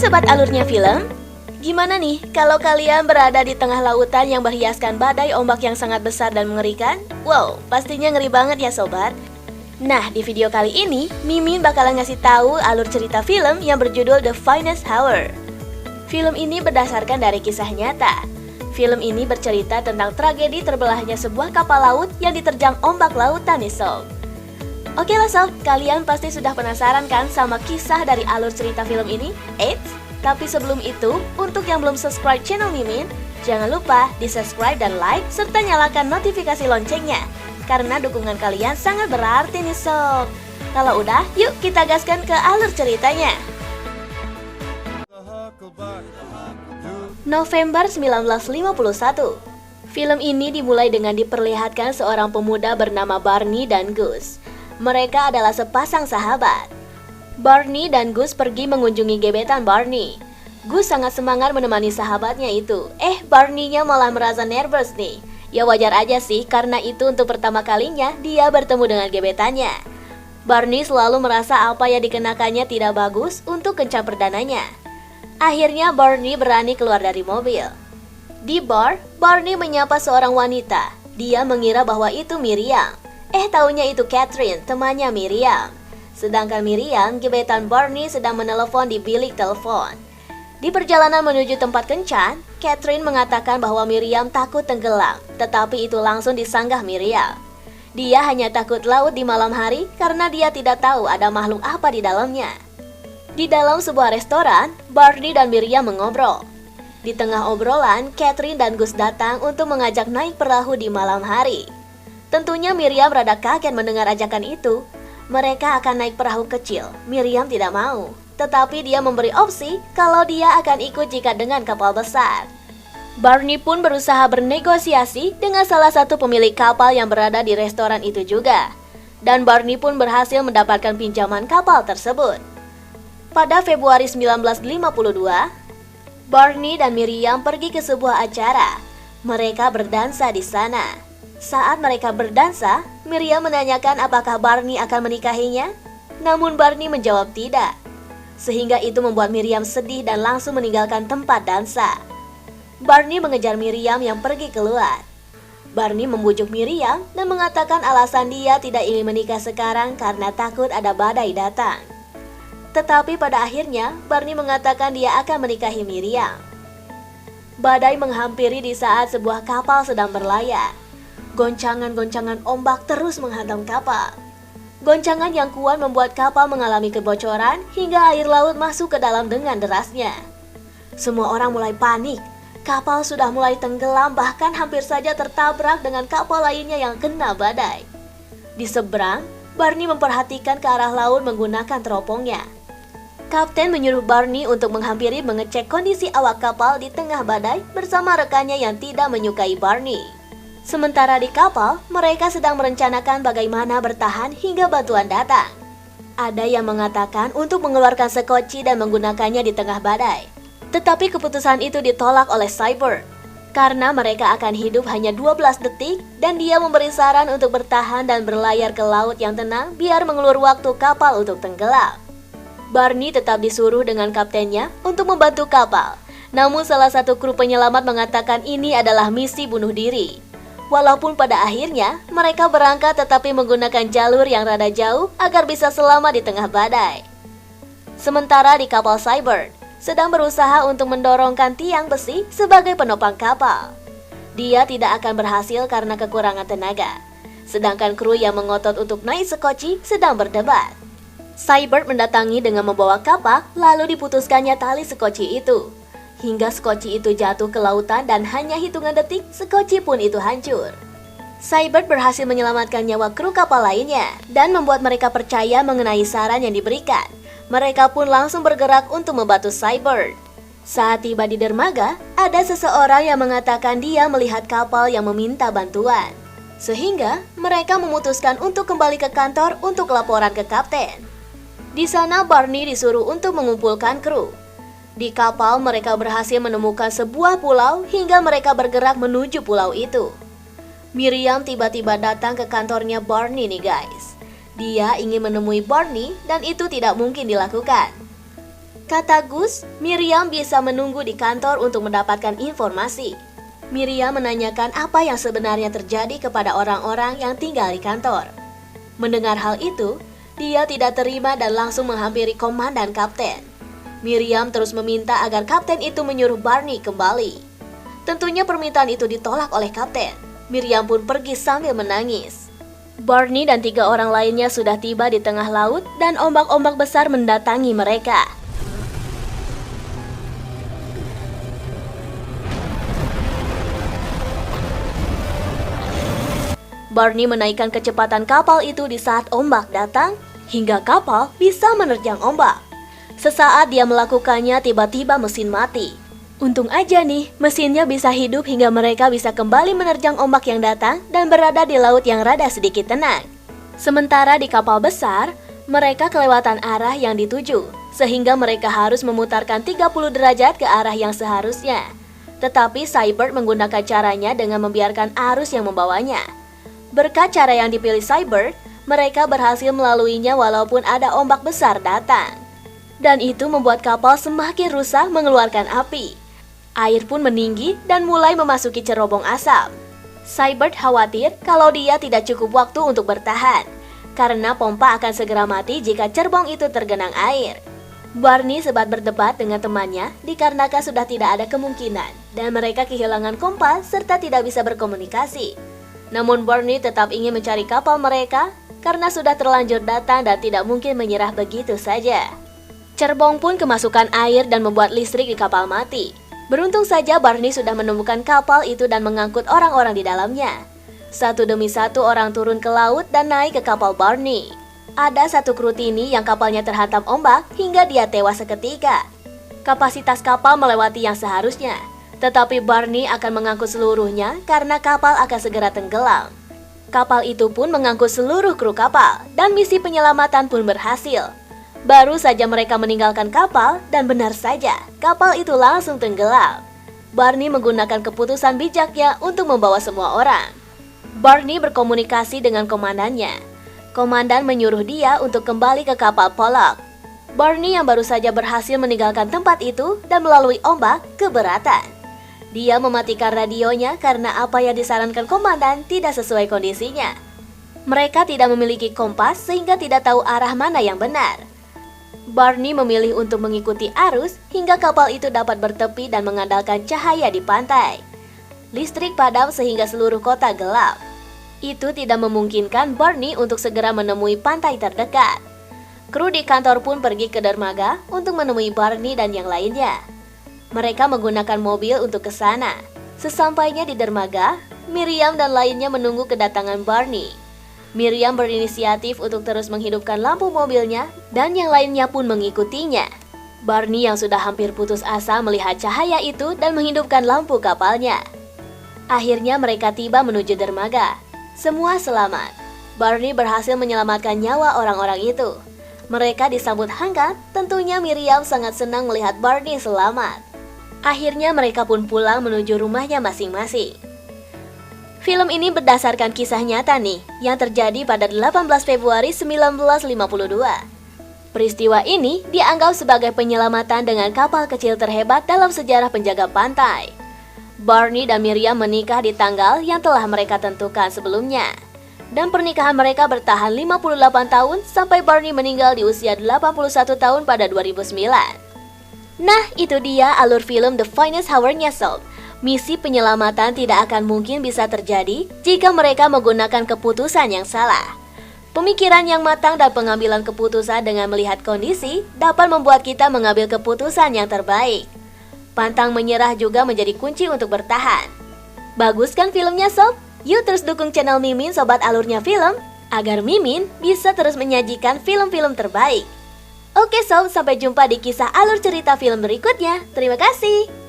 sobat alurnya film, gimana nih kalau kalian berada di tengah lautan yang berhiaskan badai ombak yang sangat besar dan mengerikan? Wow, pastinya ngeri banget ya sobat. Nah, di video kali ini, Mimin bakalan ngasih tahu alur cerita film yang berjudul The Finest Hour. Film ini berdasarkan dari kisah nyata. Film ini bercerita tentang tragedi terbelahnya sebuah kapal laut yang diterjang ombak lautan nih sob. Oke lah sob, kalian pasti sudah penasaran kan sama kisah dari alur cerita film ini? Eits, tapi sebelum itu, untuk yang belum subscribe channel Mimin, jangan lupa di-subscribe dan like, serta nyalakan notifikasi loncengnya. Karena dukungan kalian sangat berarti nih sob. Kalau udah, yuk kita gaskan ke alur ceritanya. November 1951. Film ini dimulai dengan diperlihatkan seorang pemuda bernama Barney dan Gus. Mereka adalah sepasang sahabat. Barney dan Gus pergi mengunjungi gebetan Barney. Gus sangat semangat menemani sahabatnya itu. Barney-nya malah merasa nervous nih. Ya wajar aja sih, karena itu untuk pertama kalinya dia bertemu dengan gebetannya. Barney selalu merasa apa yang dikenakannya tidak bagus untuk kencan perdananya. Akhirnya Barney berani keluar dari mobil. Di bar, Barney menyapa seorang wanita. Dia mengira bahwa itu Miriam. Taunya itu Catherine, temannya Miriam. Sedangkan Miriam, gebetan Barney, sedang menelepon di bilik telepon. Di perjalanan menuju tempat kencan, Catherine mengatakan bahwa Miriam takut tenggelam, tetapi itu langsung disanggah Miriam. Dia hanya takut laut di malam hari karena dia tidak tahu ada makhluk apa di dalamnya. Di dalam sebuah restoran, Barney dan Miriam mengobrol. Di tengah obrolan, Catherine dan Gus datang untuk mengajak naik perahu di malam hari. Tentunya Miriam rada kaget mendengar ajakan itu. Mereka akan naik perahu kecil. Miriam tidak mau, tetapi dia memberi opsi kalau dia akan ikut jika dengan kapal besar. Barney pun berusaha bernegosiasi dengan salah satu pemilik kapal yang berada di restoran itu juga. Dan Barney pun berhasil mendapatkan pinjaman kapal tersebut. Pada Februari 1952, Barney dan Miriam pergi ke sebuah acara. Mereka berdansa di sana. Saat mereka berdansa, Miriam menanyakan apakah Barney akan menikahinya. Namun Barney menjawab tidak. Sehingga itu membuat Miriam sedih dan langsung meninggalkan tempat dansa. Barney mengejar Miriam yang pergi keluar. Barney membujuk Miriam dan mengatakan alasan dia tidak ingin menikah sekarang karena takut ada badai datang. Tetapi pada akhirnya, Barney mengatakan dia akan menikahi Miriam. Badai menghampiri di saat sebuah kapal sedang berlayar. Goncangan-goncangan ombak terus menghantam kapal. Goncangan yang kuat membuat kapal mengalami kebocoran hingga air laut masuk ke dalam dengan derasnya. Semua orang mulai panik. Kapal sudah mulai tenggelam, bahkan hampir saja tertabrak dengan kapal lainnya yang kena badai. Di seberang, Barney memperhatikan ke arah laut menggunakan teropongnya. Kapten menyuruh Barney untuk menghampiri mengecek kondisi awak kapal di tengah badai bersama rekannya yang tidak menyukai Barney. Sementara di kapal, mereka sedang merencanakan bagaimana bertahan hingga bantuan datang. Ada yang mengatakan untuk mengeluarkan sekoci dan menggunakannya di tengah badai. Tetapi keputusan itu ditolak oleh Cyber. Karena mereka akan hidup hanya 12 detik dan dia memberi saran untuk bertahan dan berlayar ke laut yang tenang biar mengulur waktu kapal untuk tenggelam. Barney tetap disuruh dengan kaptennya untuk membantu kapal. Namun salah satu kru penyelamat mengatakan ini adalah misi bunuh diri. Walaupun pada akhirnya mereka berangkat tetapi menggunakan jalur yang rada jauh agar bisa selamat di tengah badai. Sementara di kapal Cyber sedang berusaha untuk mendorongkan tiang besi sebagai penopang kapal. Dia tidak akan berhasil karena kekurangan tenaga. Sedangkan kru yang mengotot untuk naik sekoci sedang berdebat. Cyber mendatangi dengan membawa kapak lalu diputuskannya tali sekoci itu. Hingga sekoci itu jatuh ke lautan dan hanya hitungan detik sekoci pun itu hancur. Cyber berhasil menyelamatkan nyawa kru kapal lainnya dan membuat mereka percaya mengenai saran yang diberikan. Mereka pun langsung bergerak untuk membantu Cyber. Saat tiba di dermaga, ada seseorang yang mengatakan dia melihat kapal yang meminta bantuan. Sehingga mereka memutuskan untuk kembali ke kantor untuk laporan ke kapten. Di sana Barney disuruh untuk mengumpulkan kru. Di kapal mereka berhasil menemukan sebuah pulau hingga mereka bergerak menuju pulau itu. Miriam tiba-tiba datang ke kantornya Barney nih guys. Dia ingin menemui Barney dan itu tidak mungkin dilakukan. Kata Gus, Miriam bisa menunggu di kantor untuk mendapatkan informasi. Miriam menanyakan apa yang sebenarnya terjadi kepada orang-orang yang tinggal di kantor. Mendengar hal itu, dia tidak terima dan langsung menghampiri komandan kapten. Miriam terus meminta agar kapten itu menyuruh Barney kembali. Tentunya permintaan itu ditolak oleh kapten. Miriam pun pergi sambil menangis. Barney dan 3 orang lainnya sudah tiba di tengah laut dan ombak-ombak besar mendatangi mereka. Barney menaikkan kecepatan kapal itu di saat ombak datang, hingga kapal bisa menerjang ombak. Sesaat dia melakukannya, tiba-tiba mesin mati. Untung aja nih, mesinnya bisa hidup hingga mereka bisa kembali menerjang ombak yang datang dan berada di laut yang rada sedikit tenang. Sementara di kapal besar, mereka kelewatan arah yang dituju, sehingga mereka harus memutarkan 30 derajat ke arah yang seharusnya. Tetapi Seibert menggunakan caranya dengan membiarkan arus yang membawanya. Berkat cara yang dipilih Seibert, mereka berhasil melaluinya walaupun ada ombak besar datang. Dan itu membuat kapal semakin rusak mengeluarkan api. Air pun meninggi dan mulai memasuki cerobong asap. Seibert khawatir kalau dia tidak cukup waktu untuk bertahan, karena pompa akan segera mati jika cerbong itu tergenang air. Barney sempat berdebat dengan temannya dikarenakan sudah tidak ada kemungkinan, dan mereka kehilangan kompas serta tidak bisa berkomunikasi. Namun Barney tetap ingin mencari kapal mereka karena sudah terlanjur datang dan tidak mungkin menyerah begitu saja. Cerbong pun kemasukan air dan membuat listrik di kapal mati. Beruntung saja Barney sudah menemukan kapal itu dan mengangkut orang-orang di dalamnya. Satu demi satu orang turun ke laut dan naik ke kapal Barney. Ada satu kru tini yang kapalnya terhantam ombak hingga dia tewas seketika. Kapasitas kapal melewati yang seharusnya. Tetapi Barney akan mengangkut seluruhnya karena kapal akan segera tenggelam. Kapal itu pun mengangkut seluruh kru kapal dan misi penyelamatan pun berhasil. Baru saja mereka meninggalkan kapal dan benar saja kapal itu langsung tenggelam. Barney menggunakan keputusan bijaknya untuk membawa semua orang. Barney berkomunikasi dengan komandannya. Komandan menyuruh dia untuk kembali ke kapal Pollock. Barney yang baru saja berhasil meninggalkan tempat itu dan melalui ombak keberatan. Dia mematikan radionya karena apa yang disarankan komandan tidak sesuai kondisinya. Mereka tidak memiliki kompas sehingga tidak tahu arah mana yang benar. Barney memilih untuk mengikuti arus hingga kapal itu dapat bertepi dan mengandalkan cahaya di pantai. Listrik padam sehingga seluruh kota gelap. Itu tidak memungkinkan Barney untuk segera menemui pantai terdekat. Kru di kantor pun pergi ke dermaga untuk menemui Barney dan yang lainnya. Mereka menggunakan mobil untuk ke sana. Sesampainya di dermaga, Miriam dan lainnya menunggu kedatangan Barney. Miriam berinisiatif untuk terus menghidupkan lampu mobilnya dan yang lainnya pun mengikutinya. Barney yang sudah hampir putus asa melihat cahaya itu dan menghidupkan lampu kapalnya. Akhirnya mereka tiba menuju dermaga. Semua selamat. Barney berhasil menyelamatkan nyawa orang-orang itu. Mereka disambut hangat, tentunya Miriam sangat senang melihat Barney selamat. Akhirnya mereka pun pulang menuju rumahnya masing-masing. Film ini berdasarkan kisah nyata nih, yang terjadi pada 18 Februari 1952. Peristiwa ini dianggap sebagai penyelamatan dengan kapal kecil terhebat dalam sejarah penjaga pantai. Barney dan Miriam menikah di tanggal yang telah mereka tentukan sebelumnya. Dan pernikahan mereka bertahan 58 tahun sampai Barney meninggal di usia 81 tahun pada 2009. Nah, itu dia alur film The Finest Hour-nya Sob. Misi penyelamatan tidak akan mungkin bisa terjadi jika mereka menggunakan keputusan yang salah. Pemikiran yang matang dan pengambilan keputusan dengan melihat kondisi dapat membuat kita mengambil keputusan yang terbaik. Pantang menyerah juga menjadi kunci untuk bertahan. Bagus kan filmnya Sob? Yuk terus dukung channel Mimin Sobat Alurnya Film agar Mimin bisa terus menyajikan film-film terbaik. Oke Sob, sampai jumpa di kisah alur cerita film berikutnya. Terima kasih.